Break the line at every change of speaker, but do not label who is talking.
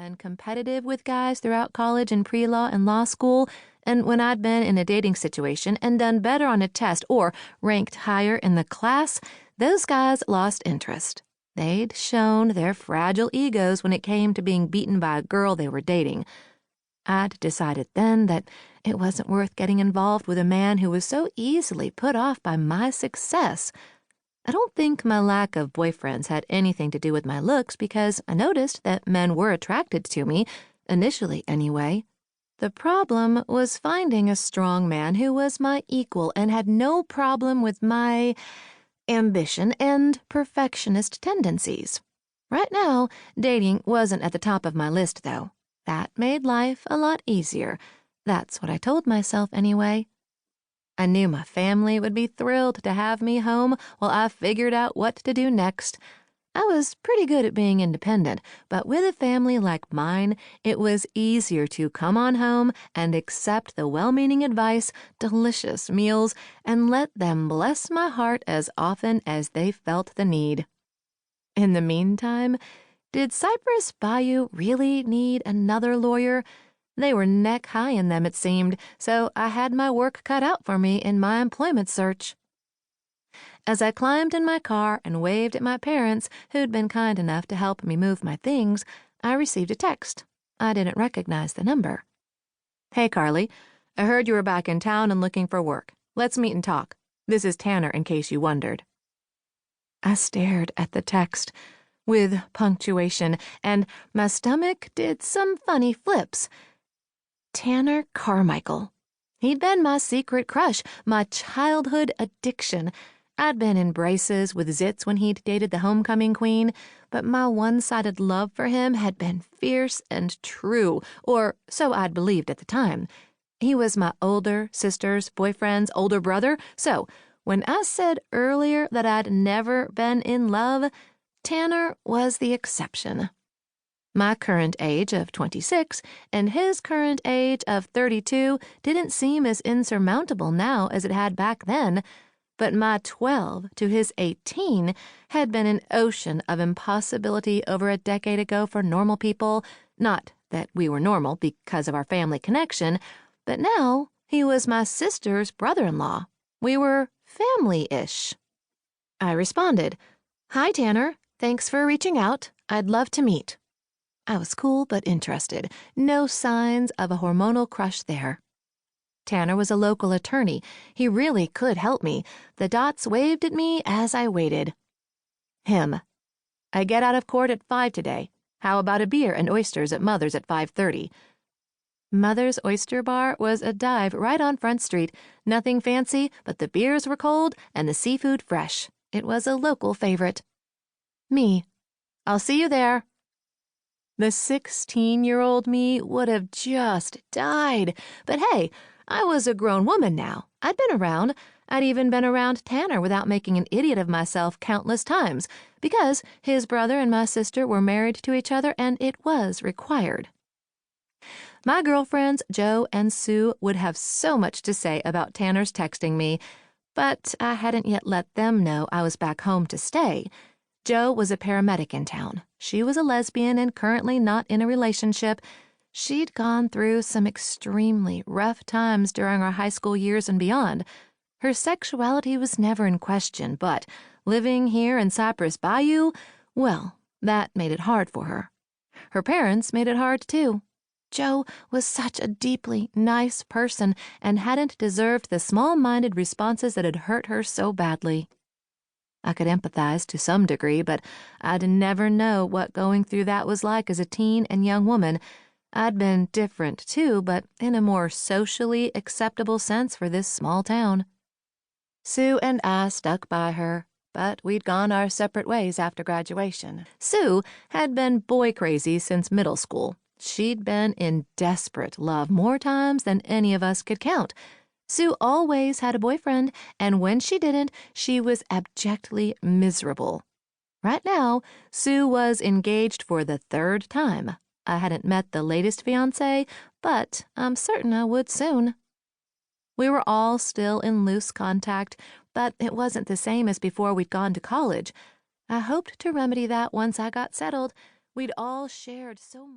been competitive with guys throughout college and pre-law and law school, and when I'd been in a dating situation and done better on a test or ranked higher in the class, those guys lost interest. They'd shown their fragile egos when it came to being beaten by a girl they were dating. I'd decided then that it wasn't worth getting involved with a man who was so easily put off by my success. I don't think my lack of boyfriends had anything to do with my looks because I noticed that men were attracted to me, initially anyway. The problem was finding a strong man who was my equal and had no problem with my ambition and perfectionist tendencies. Right now, dating wasn't at the top of my list, though. That made life a lot easier. That's what I told myself anyway. I knew my family would be thrilled to have me home while I figured out what to do next. I was pretty good at being independent, but with a family like mine, it was easier to come on home and accept the well-meaning advice, delicious meals, and let them bless my heart as often as they felt the need. In the meantime, did Cypress Bayou really need another lawyer? They were neck-high in them, it seemed, so I had my work cut out for me in my employment search. As I climbed in my car and waved at my parents, who'd been kind enough to help me move my things, I received a text. I didn't recognize the number. "Hey, Carly. I heard you were back in town and looking for work. Let's meet and talk. This is Tantor, in case you wondered." I stared at the text, with punctuation, and my stomach did some funny flips. Tantor Carmichael. He'd been my secret crush, my childhood addiction. I'd been in braces with zits when he'd dated the homecoming queen, but my one-sided love for him had been fierce and true, or so I'd believed at the time. He was my older sister's boyfriend's older brother, so when I said earlier that I'd never been in love, Tantor was the exception. My current age of 26 and his current age of 32 didn't seem as insurmountable now as it had back then, but my 12 to his 18 had been an ocean of impossibility over a decade ago for normal people. Not that we were normal because of our family connection, but now he was my sister's brother-in-law. We were family-ish. I responded, "Hi, Tantor. Thanks for reaching out. I'd love to meet." I was cool but interested. No signs of a hormonal crush there. Tantor was a local attorney. He really could help me. The dots waved at me as I waited. Him. "I get out of court at 5 today. How about a beer and oysters at Mother's at 5:30? Mother's Oyster Bar was a dive right on Front Street. Nothing fancy, but the beers were cold and the seafood fresh. It was a local favorite. Me. "I'll see you there." The 16-year-old me would have just died. But hey, I was a grown woman now. I'd been around. I'd even been around Tantor without making an idiot of myself countless times, because his brother and my sister were married to each other and it was required. My girlfriends, Jo and Sue, would have so much to say about Tantor's texting me, but I hadn't yet let them know I was back home to stay. Jo was a paramedic in town. She was a lesbian and currently not in a relationship. She'd gone through some extremely rough times during our high school years and beyond. Her sexuality was never in question, but living here in Cypress Bayou, well, that made it hard for her. Her parents made it hard, too. Jo was such a deeply nice person and hadn't deserved the small-minded responses that had hurt her so badly. I could empathize to some degree, but I'd never know what going through that was like as a teen and young woman. I'd been different, too, but in a more socially acceptable sense for this small town. Sue and I stuck by her, but we'd gone our separate ways after graduation. Sue had been boy crazy since middle school. She'd been in desperate love more times than any of us could count. Sue always had a boyfriend, and when she didn't, she was abjectly miserable. Right now, Sue was engaged for the 3rd time. I hadn't met the latest fiancé, but I'm certain I would soon. We were all still in loose contact, but it wasn't the same as before we'd gone to college. I hoped to remedy that once I got settled. We'd all shared so much.